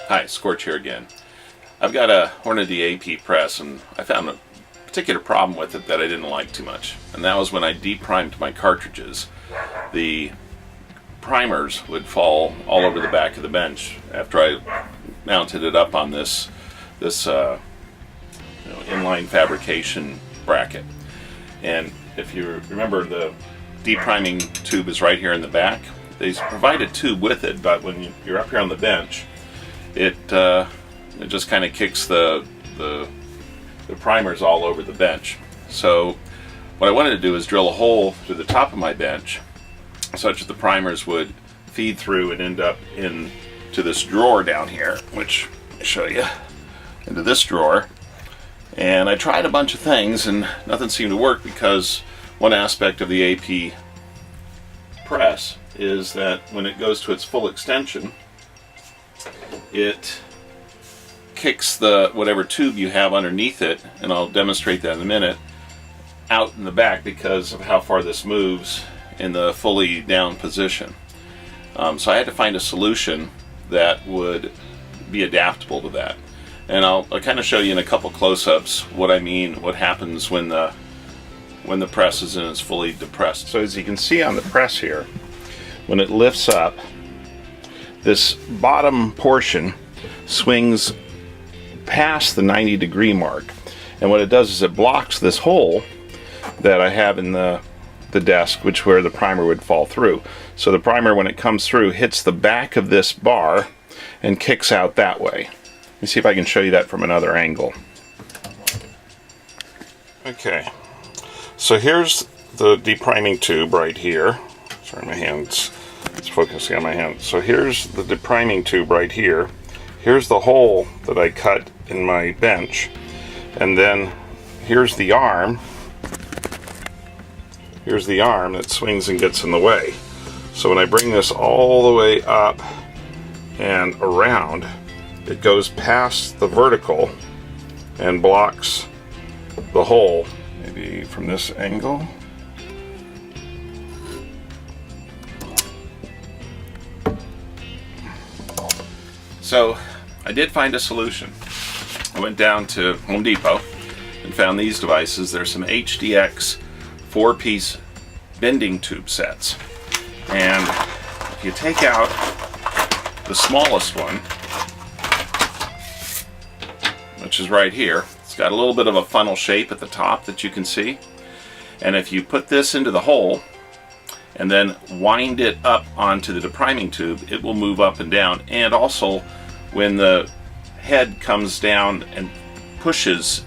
Hi, Scorch here again. I've got a Hornady AP press, and I found a particular problem with it that I didn't like too much. And that was when I deprimed my cartridges. The primers would fall all over the back of the bench after I mounted it up on this inline fabrication bracket. And if you remember, the depriming tube is right here in the back. They provide a tube with it, but when you're up here on the bench, it just kind of kicks the primers all over the bench. So what I wanted to do is drill a hole through the top of my bench such that the primers would feed through and end up into this drawer down here, which I'll show you, into this drawer. And I tried a bunch of things and nothing seemed to work, because one aspect of the AP press is that when it goes to its full extension, it kicks the whatever tube you have underneath it, and I'll demonstrate that in a minute, out in the back because of how far this moves in the fully down position. So I had to find a solution that would be adaptable to that. And I'll kind of show you in a couple close-ups what I mean, what happens when the press is in its fully depressed. So as you can see on the press here, when it lifts up, this bottom portion swings past the 90-degree mark. And what it does is it blocks this hole that I have in the desk, where the primer would fall through. So the primer, when it comes through, hits the back of this bar and kicks out that way. Let me see if I can show you that from another angle. Okay, so here's the depriming tube right here. Sorry, my hand's focusing on my hand. So here's the depriming tube right here. Here's the hole that I cut in my bench. And then here's the arm. Here's the arm that swings and gets in the way. So when I bring this all the way up and around, it goes past the vertical and blocks the hole. Maybe from this angle. So I did find a solution. I went down to Home Depot and found these devices. There's some HDX 4-piece bending tube sets. And if you take out the smallest one, which is right here, it's got a little bit of a funnel shape at the top that you can see. And if you put this into the hole and then wind it up onto the depriming tube, it will move up and down. And also, when the head comes down and pushes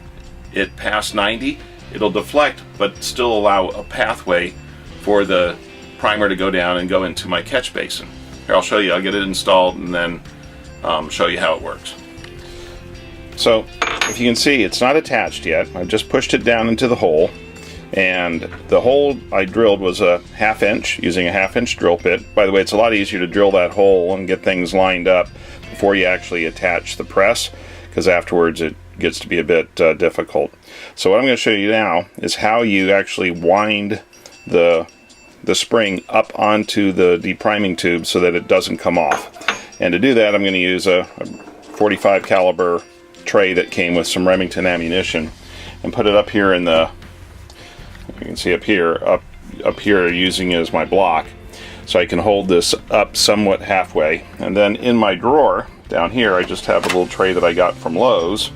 it past 90, it'll deflect but still allow a pathway for the primer to go down and go into my catch basin. Here, I'll show you. I'll get it installed and then show you how it works. So if you can see, it's not attached yet. I've just pushed it down into the hole, and the hole I drilled was a 1/2 inch using a 1/2 inch drill bit. By the way, it's a lot easier to drill that hole and get things lined up before you actually attach the press, because afterwards it gets to be a bit difficult. So what I'm going to show you now is how you actually wind the spring up onto the depriming tube so that it doesn't come off. And to do that, I'm going to use a 45 caliber tray that came with some Remington ammunition, and put it up here in the, you can see up here using it as my block, so I can hold this up somewhat halfway. And then in my drawer down here, I just have a little tray that I got from Lowe's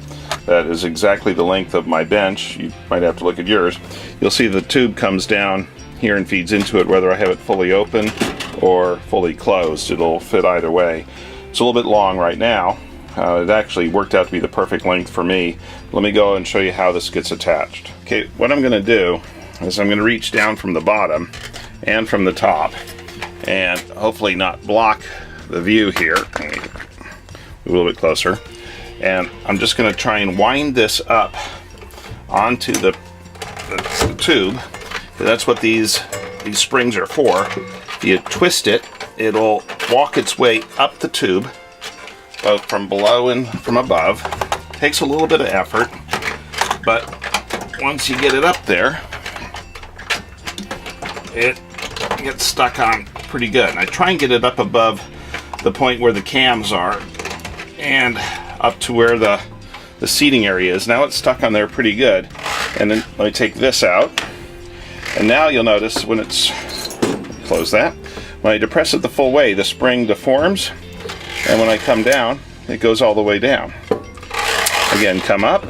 that is exactly the length of my bench. You might have to look at yours. You'll see the tube comes down here and feeds into it, whether I have it fully open or fully closed. It'll fit either way. It's a little bit long right now. It actually worked out to be the perfect length for me. Let me go and show you how this gets attached. Okay, what I'm going to do is I'm going to reach down from the bottom and from the top and hopefully not block the view here. Let me move a little bit closer. And I'm just going to try and wind this up onto the tube. That's what these springs are for. If you twist it, it'll walk its way up the tube, both from below and from above. Takes a little bit of effort, but once you get it up there, it gets stuck on pretty good. And I try and get it up above the point where the cams are, and up to where the seating area is. Now it's stuck on there pretty good. And then let me take this out. And now you'll notice when it's, close that, when I depress it the full way, the spring deforms, and when I come down, it goes all the way down. Again, come up,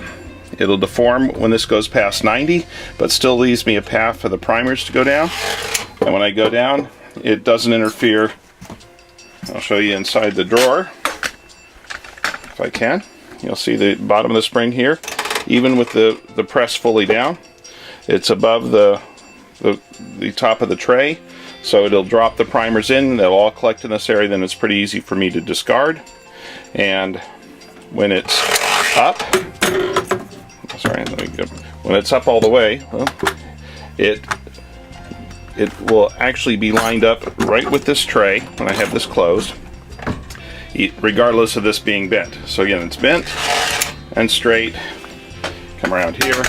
it'll deform when this goes past 90, but still leaves me a path for the primers to go down. And when I go down, it doesn't interfere. I'll show you inside the drawer, if I can. You'll see the bottom of the spring here, even with the press fully down, it's above the top of the tray, so it'll drop the primers in, they'll all collect in this area, then it's pretty easy for me to discard. And when it's up, sorry, let me go. When it's up all the way, well, it will actually be lined up right with this tray when I have this closed, regardless of this being bent. So again, it's bent and straight. Come around here.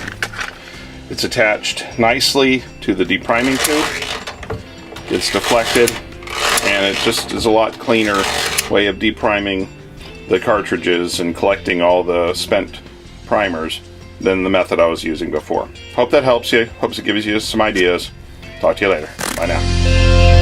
It's attached nicely to the depriming tube. It's deflected, and it just is a lot cleaner way of depriming the cartridges and collecting all the spent primers than the method I was using before. Hope that helps you. Hope it gives you some ideas. Talk to you later. Bye now.